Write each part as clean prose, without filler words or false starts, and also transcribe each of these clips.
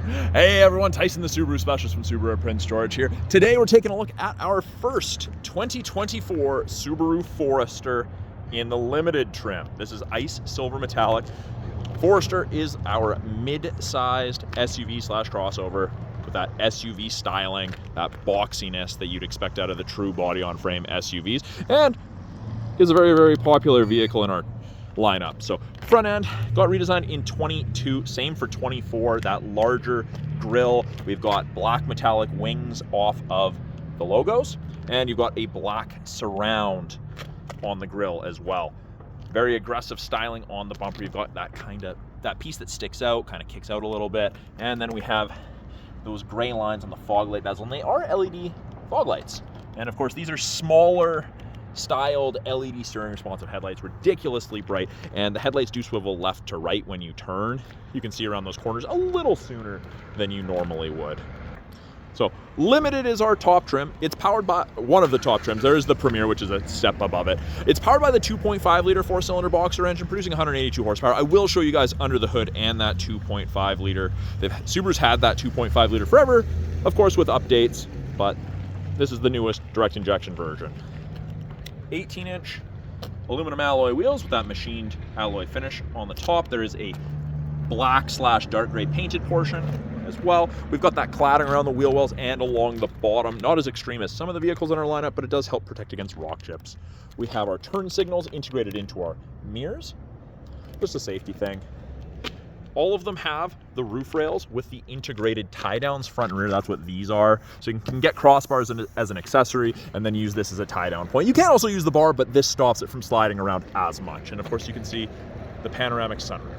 Hey everyone, Tyson the Subaru specialist from Subaru Print Storage here. Today we're taking a look at our first 2024 Subaru Forester in the limited trim. This is ice silver metallic. Forester is our mid-sized SUV slash crossover with that SUV styling, that boxiness that you'd expect out of the true body-on-frame SUVs, and is a very, very popular vehicle in our lineup. So front end got redesigned in 22, same for 24, that larger grille. We've got black metallic wings off of the logos, and you've got a black surround on the grille as well. Very aggressive styling on the bumper. You've got that piece that sticks out, kind of kicks out a little bit, and then we have those gray lines on the fog light bezel, and they are LED fog lights. And of course, these are smaller styled LED steering responsive headlights, ridiculously bright, and the headlights do swivel left to right when you turn. You can see around those corners a little sooner than you normally would. So limited is our top trim. It's powered by one of the top trims. There is the Premier, which is a step above it. It's powered by the 2.5 liter four-cylinder boxer engine producing 182 horsepower. I will show you guys under the hood and that 2.5 liter. Subaru's had that 2.5 liter forever, of course with updates, but this is the newest direct injection version. 18-inch aluminum alloy wheels with that machined alloy finish on the top. There is a black slash dark gray painted portion as well. We've got that cladding around the wheel wells and along the bottom. Not as extreme as some of the vehicles in our lineup, but it does help protect against rock chips. We have our turn signals integrated into our mirrors. Just a safety thing. All of them have the roof rails with the integrated tie downs front and rear. That's what these are. So you can get crossbars as an accessory and then use this as a tie down point. You can also use the bar, but this stops it from sliding around as much. And of course you can see the panoramic sunroof.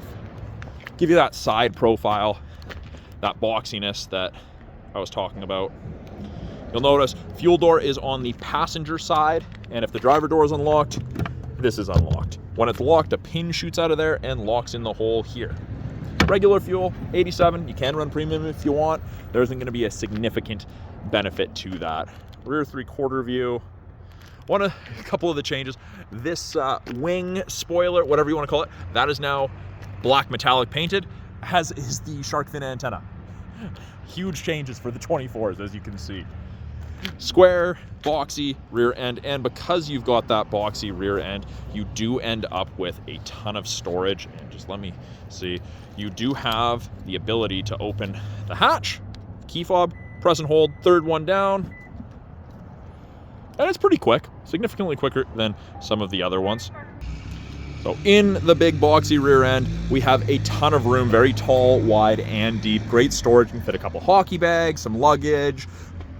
Give you that side profile, that boxiness that I was talking about. You'll notice fuel door is on the passenger side, and if the driver door is unlocked, this is unlocked. When it's locked, a pin shoots out of there and locks in the hole here. Regular fuel, 87. You can run premium if you want. There isn't going to be a significant benefit to that. Rear 3/4 view. A couple of the changes. This wing spoiler, whatever you want to call it, that is now black metallic painted, as is the shark fin antenna. Huge changes for the 24s, as you can see. Square, boxy rear end, and because you've got that boxy rear end, you do end up with a ton of storage. And just let me see, you do have the ability to open the hatch, key fob, press and hold, third one down, and it's pretty quick, significantly quicker than some of the other ones. So in the big boxy rear end, we have a ton of room, very tall, wide, and deep. Great storage. You can fit a couple hockey bags, some luggage,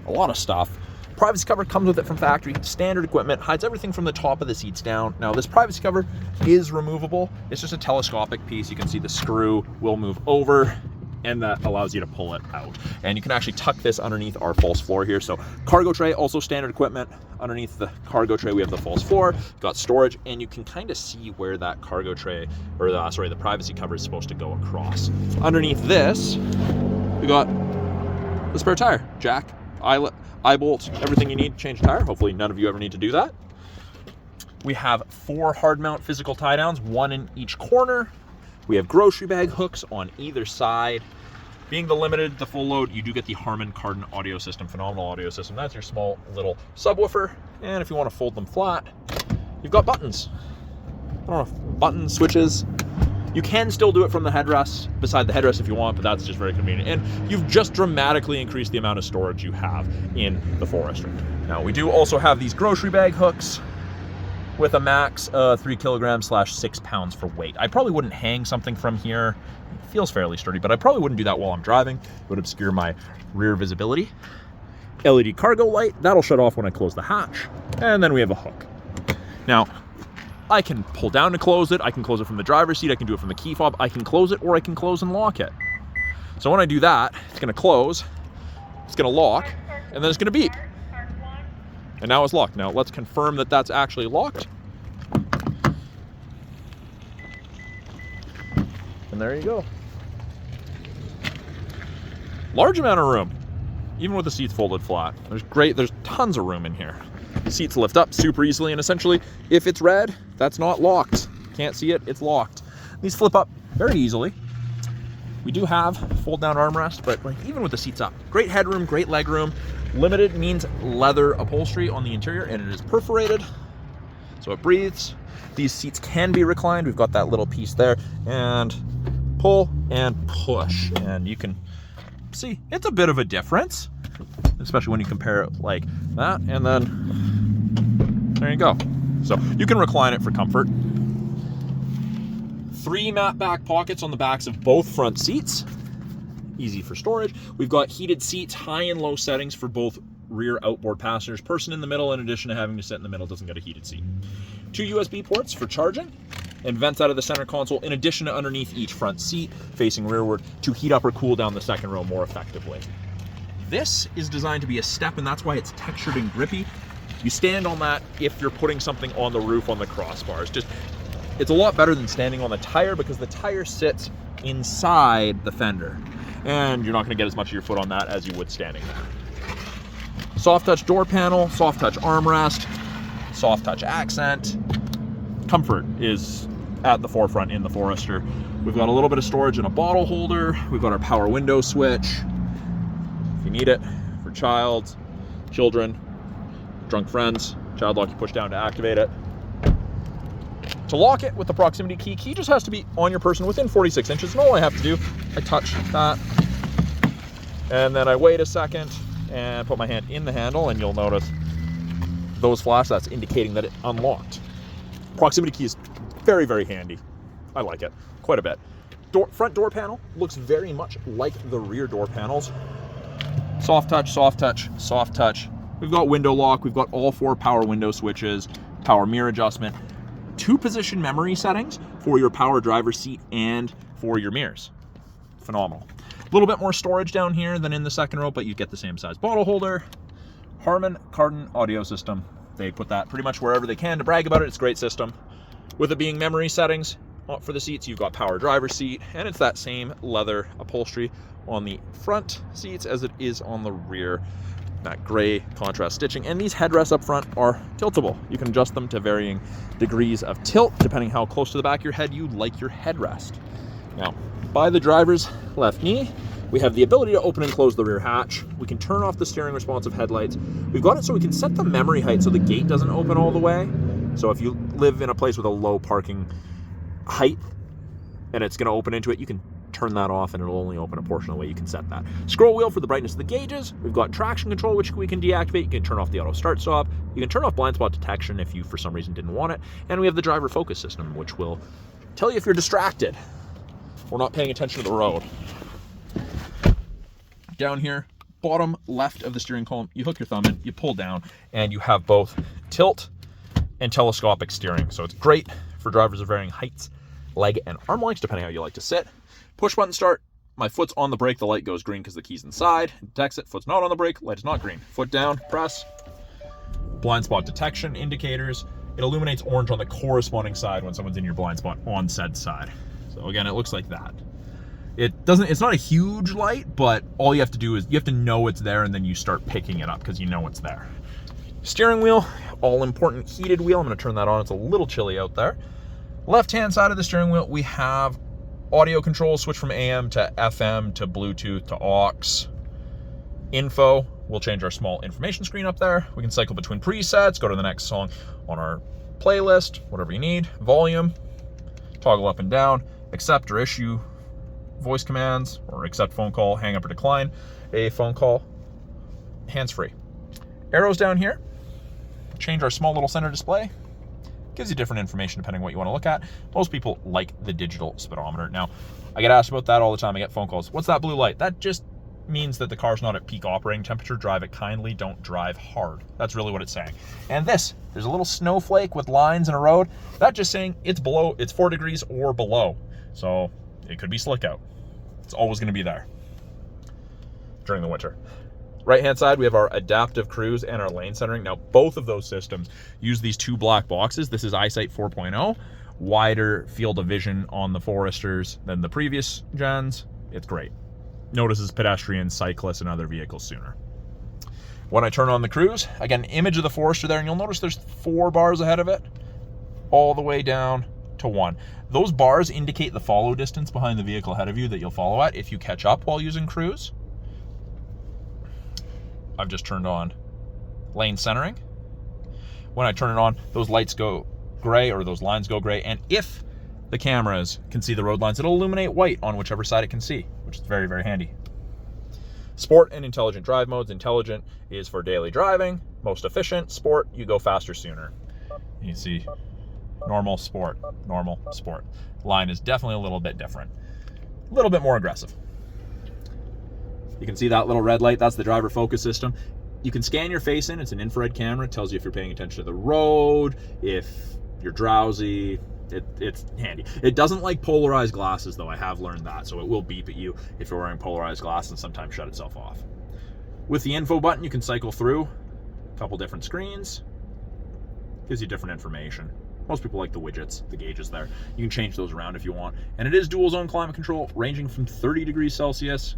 a lot of stuff. Privacy cover comes with it from factory. Standard equipment, hides everything from the top of the seats down. Now this privacy cover is removable. It's just a telescopic piece. You can see the screw will move over, and that allows you to pull it out. And you can actually tuck this underneath our false floor here. So cargo tray, also standard equipment. Underneath the cargo tray, we have the false floor, got storage, and you can kind of see where that cargo tray, or the privacy cover is supposed to go across. Underneath this, we got the spare tire, jack, eye bolt, everything you need to change a tire. Hopefully none of you ever need to do that. We have 4 hard mount physical tie downs, 1 in each corner. We have grocery bag hooks on either side. Being the limited, the full load, you do get the Harman Kardon audio system, phenomenal audio system. That's your small little subwoofer. And if you want to fold them flat, you've got buttons. I don't know if buttons, switches. You can still do it from the headrest, beside the headrest if you want, but that's just very convenient. And you've just dramatically increased the amount of storage you have in the Forester. Now we do also have these grocery bag hooks with a max 3 kilograms / 6 pounds for weight. I probably wouldn't hang something from here. It feels fairly sturdy, but I probably wouldn't do that while I'm driving. It would obscure my rear visibility. LED cargo light, that'll shut off when I close the hatch. And then we have a hook. Now, I can pull down to close it. I can close it from the driver's seat. I can do it from the key fob. I can close it, or I can close and lock it. So when I do that, it's gonna close, it's gonna lock, and then it's gonna beep. And now it's locked. Now let's confirm that that's actually locked. And there you go. Large amount of room, even with the seats folded flat. There's tons of room in here. The seats lift up super easily, and essentially, if it's red, that's not locked. Can't see it, it's locked. These flip up very easily. We do have fold down armrest, but like even with the seats up, great headroom, great legroom. Limited means leather upholstery on the interior, and it is perforated, so it breathes. These seats can be reclined. We've got that little piece there, and pull and push, and you can see it's a bit of a difference, especially when you compare it like that, and then there you go. So you can recline it for comfort. 3 matte back pockets on the backs of both front seats. Easy for storage. We've got heated seats, high and low settings for both rear outboard passengers. Person in the middle, in addition to having to sit in the middle, doesn't get a heated seat. 2 USB ports for charging, and vents out of the center console, in addition to underneath each front seat, facing rearward, to heat up or cool down the second row more effectively. This is designed to be a step, and that's why it's textured and grippy. You stand on that if you're putting something on the roof on the crossbars. It's a lot better than standing on the tire, because the tire sits inside the fender, and you're not going to get as much of your foot on that as you would standing there. Soft touch door panel, soft touch armrest, soft touch accent. Comfort is at the forefront in the Forester. We've got a little bit of storage in a bottle holder. We've got our power window switch, if you need it, for children, drunk friends. Child lock, you push down to activate it. To lock it with the proximity key just has to be on your person within 46 inches, and all I have to do, I touch that, and then I wait a second and put my hand in the handle, and you'll notice those flash, that's indicating that it unlocked. Proximity key is very, very handy. I like it quite a bit. Front door panel looks very much like the rear door panels. Soft touch, soft touch, soft touch. We've got window lock, we've got all 4 power window switches, power mirror adjustment, 2 position memory settings for your power driver's seat and for your mirrors. Phenomenal. A little bit more storage down here than in the second row, but you get the same size bottle holder. Harman Kardon audio system. They put that pretty much wherever they can to brag about it. It's a great system. With it being memory settings for the seats, you've got power driver's seat, and it's that same leather upholstery on the front seats as it is on the rear. That gray contrast stitching, and these headrests up front are tiltable. You can adjust them to varying degrees of tilt depending how close to the back of your head you like your headrest. Now, by the driver's left knee, we have the ability to open and close the rear hatch. We can turn off the steering responsive headlights. We've got it so we can set the memory height so the gate doesn't open all the way. So if you live in a place with a low parking height and it's going to open into it, you can turn that off and it'll only open a portion of the way. You can set that. Scroll wheel for the brightness of the gauges. We've got traction control, which we can deactivate. You can turn off the auto start stop. You can turn off blind spot detection if you for some reason didn't want it. And we have the driver focus system, which will tell you if you're distracted or not paying attention to the road. Down here, bottom left of the steering column, you hook your thumb in, you pull down, and you have both tilt and telescopic steering. So it's great for drivers of varying heights, leg and arm lengths, depending how you like to sit. Push button start. My foot's on the brake, the light goes green because the key's inside. It detects it. Foot's not on the brake, light is not green. Foot down, press. Blind spot detection indicators. It illuminates orange on the corresponding side when someone's in your blind spot on said side. So again, it looks like that. It's not a huge light, but all you have to do is you have to know it's there, and then you start picking it up because you know it's there. Steering wheel, all important heated wheel. I'm going to turn that on. It's a little chilly out there. Left hand side of the steering wheel, we have audio control, switch from AM to FM to Bluetooth to aux. Info, we'll change our small information screen up there. We can cycle between presets, go to the next song on our playlist, whatever you need. Volume, toggle up and down, accept or issue voice commands, or accept phone call, hang up or decline a phone call. Hands-free. Arrows down here, change our small little center display. Gives you different information depending on what you want to look at. Most people like the digital speedometer. Now, I get asked about that all the time. I get phone calls. What's that blue light? That just means that the car's not at peak operating temperature. Drive it kindly, don't drive hard. That's really what it's saying. And this, there's a little snowflake with lines in a road. That's just saying it's 4 degrees or below. So it could be slick out. It's always going to be there during the winter. Right hand side, we have our adaptive cruise and our lane centering. Now, both of those systems use these 2 black boxes. This is EyeSight 4.0, wider field of vision on the Foresters than the previous gens. It's great. Notices pedestrians, cyclists, and other vehicles sooner. When I turn on the cruise, I get an image of the Forester there, and you'll notice there's 4 bars ahead of it, all the way down, to 1. Those bars indicate the follow distance behind the vehicle ahead of you that you'll follow at if you catch up while using cruise. I've just turned on lane centering. When I turn it on, those lights go gray, or those lines go gray, and if the cameras can see the road lines, it'll illuminate white on whichever side it can see, which is very, very handy. Sport and intelligent drive modes. Intelligent is for daily driving, most efficient. Sport, you go faster sooner. You can see normal, sport, normal, sport. Line is definitely a little bit different, a little bit more aggressive. You can see that little red light, that's the driver focus system. You can scan your face in, it's an infrared camera. It tells you if you're paying attention to the road, if you're drowsy. It's handy. It doesn't like polarized glasses though, I have learned that, so it will beep at you if you're wearing polarized glasses and sometimes shut itself off. With the info button, you can cycle through a couple different screens. Gives you different information. Most people like the widgets, the gauges there. You can change those around if you want. And it is dual zone climate control, ranging from 30 degrees Celsius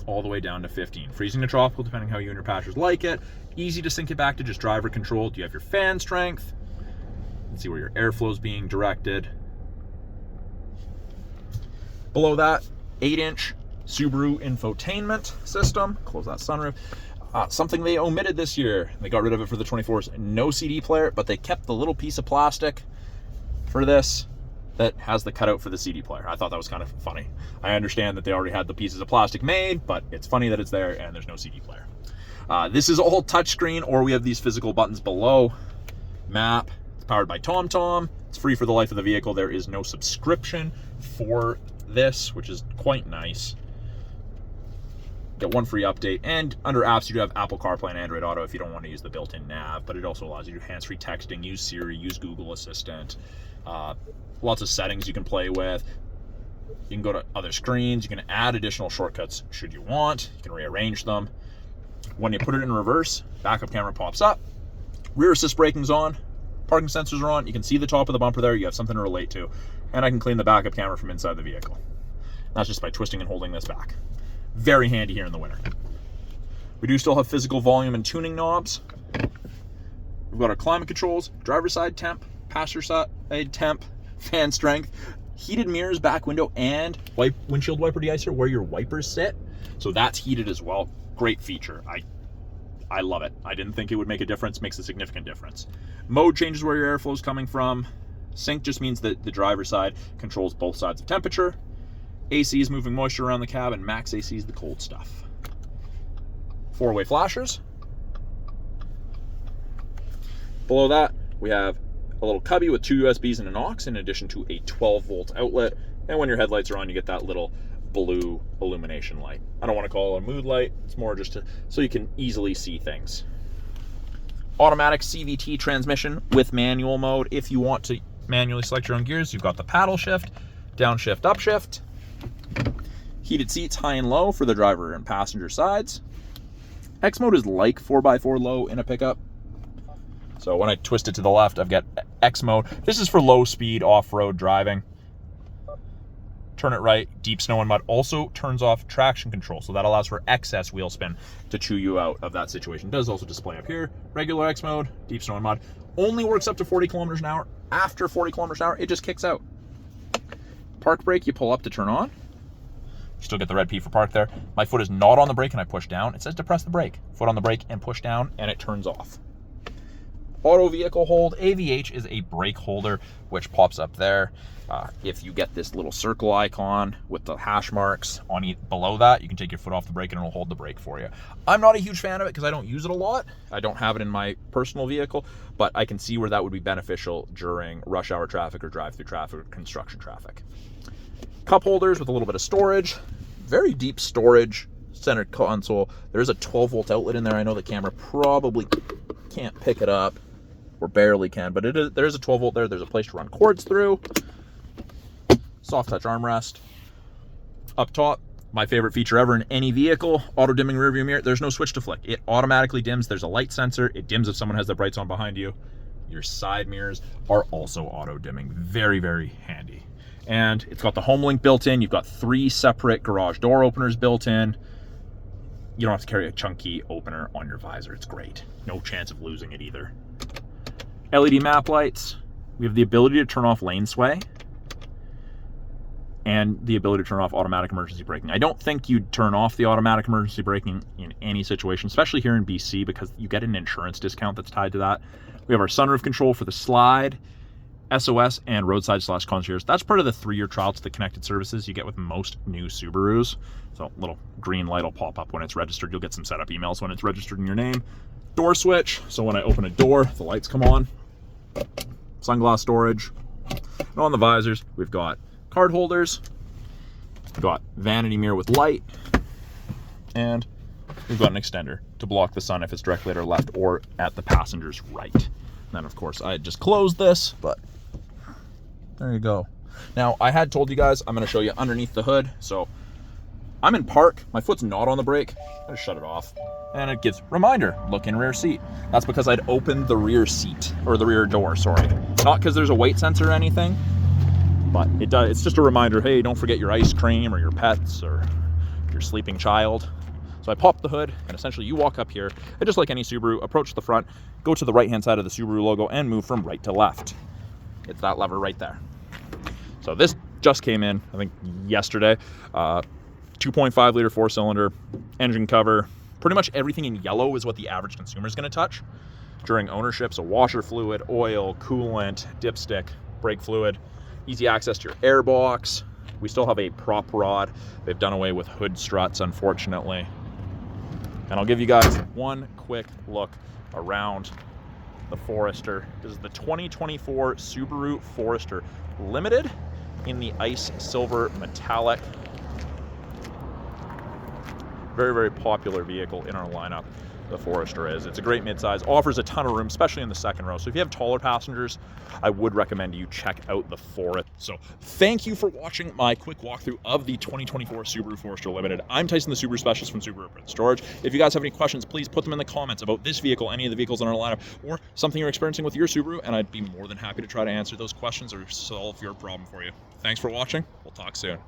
all the way down to 15. Freezing to tropical, depending how you and your passengers like it. Easy to sync it back to just driver control. Do you have your fan strength? You can see where your airflow is being directed. Below that, 8-inch Subaru infotainment system. Close that sunroof. Something they omitted this year. They got rid of it for the 24s. No CD player, but they kept the little piece of plastic for this that has the cutout for the CD player. I thought that was kind of funny. I understand that they already had the pieces of plastic made, but it's funny that it's there and there's no CD player. This is all touchscreen, or we have these physical buttons below. Map, it's powered by TomTom. It's free for the life of the vehicle. There is no subscription for this, which is quite nice. Get one free update, and under apps you do have Apple CarPlay and Android Auto if you don't want to use the built-in nav, but it also allows you to do hands-free texting, use Siri, use Google Assistant. Lots of settings you can play with. You can go to other screens. You can add additional shortcuts should you want. You can rearrange them. When you put it in reverse, backup camera pops up. Rear assist braking's on. Parking sensors are on. You can see the top of the bumper there. You have something to relate to. And I can clean the backup camera from inside the vehicle. That's just by twisting and holding this back. Very handy here in the winter. We do still have physical volume and tuning knobs. We've got our climate controls, driver's side temp, passenger side temp, fan strength, heated mirrors, back window, and windshield wiper deicer where your wipers sit. So that's heated as well. Great feature. I love it. I didn't think it would make a difference. Makes a significant difference. Mode changes where your airflow is coming from. Sync just means that the driver's side controls both sides of temperature. AC is moving moisture around the cab, and max AC is the cold stuff. 4-way flashers. Below that, we have a little cubby with 2 USBs and an aux, in addition to a 12-volt outlet. And when your headlights are on, you get that little blue illumination light. I don't want to call it a mood light. It's more just so you can easily see things. Automatic CVT transmission with manual mode. If you want to manually select your own gears, you've got the paddle shift, downshift, upshift. Heated seats high and low for the driver and passenger sides. X mode is like 4x4 low in a pickup. So when I twist it to the left, I've got X mode. This is for low speed off-road driving. Turn it right, deep snow and mud. Also turns off traction control, so that allows for excess wheel spin to chew you out of that situation. It does also display up here. Regular X mode, deep snow and mud. Only works up to 40 kilometers an hour. After 40 kilometers an hour, it just kicks out. Park brake, you pull up to turn on. You still get the red P for park there. My foot is not on the brake and I push down. It says to press the brake. Foot on the brake and push down, and it turns off. Auto vehicle hold. AVH is a brake holder, which pops up there. If you get this little circle icon with the hash marks on below that, you can take your foot off the brake and it'll hold the brake for you. I'm not a huge fan of it because I don't use it a lot. I don't have it in my personal vehicle, but I can see where that would be beneficial during rush hour traffic or drive-through traffic or construction traffic. Cup holders with a little bit of storage. Very deep storage. Center console. There's a 12-volt outlet in there. I know the camera probably can't pick it up, or barely can, but there's a 12-volt there. There's a place to run cords through. Soft touch armrest. Up top, my favorite feature ever in any vehicle, auto dimming rearview mirror. There's no switch to flick. It automatically dims. There's a light sensor. It dims if someone has their brights on behind you. Your side mirrors are also auto dimming. Very, very handy. And it's got the home link built in. You've got 3 separate garage door openers built in. You don't have to carry a chunky opener on your visor. It's great. No chance of losing it either. LED map lights, We have the ability to turn off lane sway and the ability to turn off automatic emergency braking. I don't think you'd turn off the automatic emergency braking in any situation, especially here in BC, because you get an insurance discount that's tied to that. We have our sunroof control for the slide, SOS, and roadside/concierge. That's part of the 3-year trial to the connected services you get with most new Subarus. So a little green light will pop up when it's registered. You'll get some setup emails when it's registered in your name. Door switch, so when I open a door, the lights come on. Sunglass storage. And on the visors, we've got card holders, we've got vanity mirror with light, and we've got an extender to block the sun if it's directly at our left or at the passenger's right. And then of course I just closed this, but there you go. Now I had told you guys I'm going to show you underneath the hood. So I'm in park, my foot's not on the brake, I just shut it off. And it gives reminder, look in rear seat. That's because I'd opened the rear seat, or the rear door, sorry. Not because there's a weight sensor or anything, but it does. It's just a reminder, hey, don't forget your ice cream or your pets or your sleeping child. So I pop the hood, and essentially you walk up here, and just like any Subaru, approach the front, go to the right-hand side of the Subaru logo, and move from right to left. It's that lever right there. So this just came in, I think, yesterday. 2.5 liter 4-cylinder, engine cover. Pretty much everything in yellow is what the average consumer is going to touch during ownership. So washer fluid, oil, coolant, dipstick, brake fluid, easy access to your air box. We still have a prop rod. They've done away with hood struts, unfortunately. And I'll give you guys one quick look around the Forester. This is the 2024 Subaru Forester Limited in the ice silver metallic. Very, very popular vehicle in our lineup, the Forester is. It's a great midsize, offers a ton of room, especially in the second row. So if you have taller passengers, I would recommend you check out the Forester. So thank you for watching my quick walkthrough of the 2024 Subaru Forester Limited. I'm Tyson, the Subaru Specialist from Subaru Prince George. If you guys have any questions, please put them in the comments about this vehicle, any of the vehicles in our lineup, or something you're experiencing with your Subaru, and I'd be more than happy to try to answer those questions or solve your problem for you. Thanks for watching. We'll talk soon.